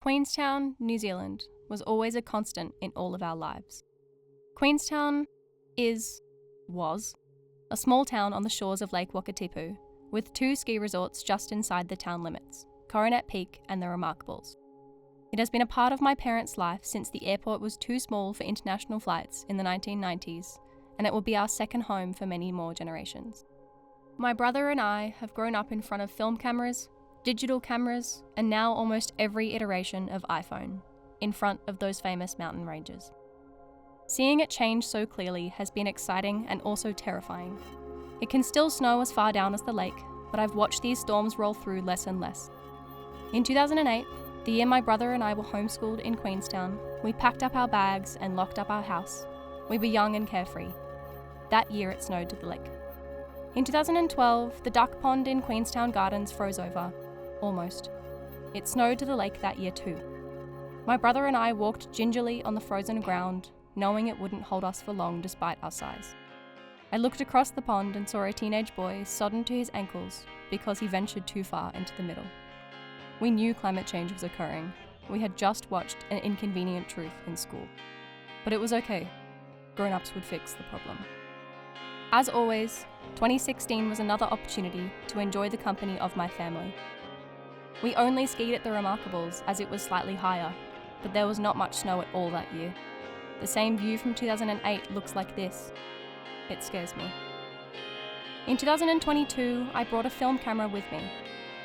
Queenstown, New Zealand, was always a constant in all of our lives. Queenstown was, a small town on the shores of Lake Wakatipu, with 2 ski resorts just inside the town limits, Coronet Peak and the Remarkables. It has been a part of my parents' life since the airport was too small for international flights in the 1990s, and it will be our second home for many more generations. My brother and I have grown up in front of film cameras, digital cameras, and now almost every iteration of iPhone, in front of those famous mountain ranges. Seeing it change so clearly has been exciting and also terrifying. It can still snow as far down as the lake, but I've watched these storms roll through less and less. In 2008, the year my brother and I were homeschooled in Queenstown, we packed up our bags and locked up our house. We were young and carefree. That year it snowed to the lake. In 2012, the duck pond in Queenstown Gardens froze over. Almost. It snowed to the lake that year too. My brother and I walked gingerly on the frozen ground, knowing it wouldn't hold us for long despite our size. I looked across the pond and saw a teenage boy sodden to his ankles because he ventured too far into the middle. We knew climate change was occurring. We had just watched An Inconvenient Truth in school. But it was okay. Grown-ups would fix the problem. As always, 2016 was another opportunity to enjoy the company of my family. We only skied at the Remarkables as it was slightly higher, but there was not much snow at all that year. The same view from 2008 looks like this. It scares me. In 2022, I brought a film camera with me.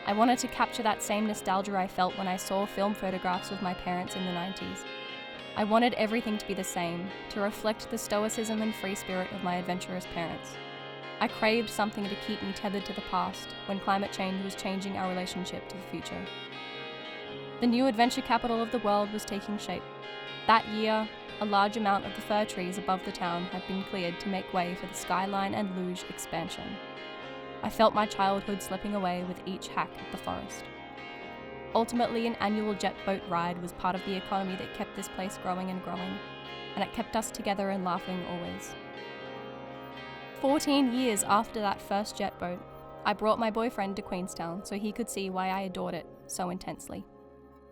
I wanted to capture that same nostalgia I felt when I saw film photographs of my parents in the 90s. I wanted everything to be the same, to reflect the stoicism and free spirit of my adventurous parents. I craved something to keep me tethered to the past when climate change was changing our relationship to the future. The new adventure capital of the world was taking shape. That year, a large amount of the fir trees above the town had been cleared to make way for the Skyline and Luge expansion. I felt my childhood slipping away with each hack at the forest. Ultimately, an annual jet boat ride was part of the economy that kept this place growing and growing, and it kept us together and laughing always. 14 years after that first jet boat, I brought my boyfriend to Queenstown so he could see why I adored it so intensely.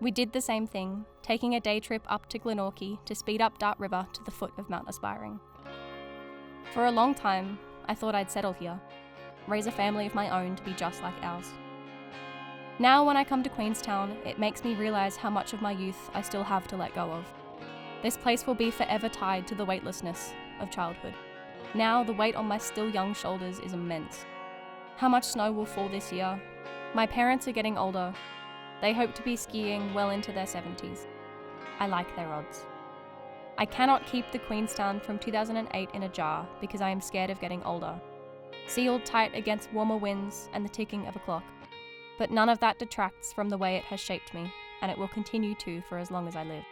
We did the same thing, taking a day trip up to Glenorchy to speed up Dart River to the foot of Mount Aspiring. For a long time, I thought I'd settle here, raise a family of my own to be just like ours. Now when I come to Queenstown, it makes me realise how much of my youth I still have to let go of. This place will be forever tied to the weightlessness of childhood. Now the weight on my still young shoulders is immense. How much snow will fall this year? My parents are getting older. They hope to be skiing well into their 70s. I like their odds. I cannot keep the Queenstown from 2008 in a jar because I am scared of getting older, sealed tight against warmer winds and the ticking of a clock. But none of that detracts from the way it has shaped me, and it will continue to for as long as I live.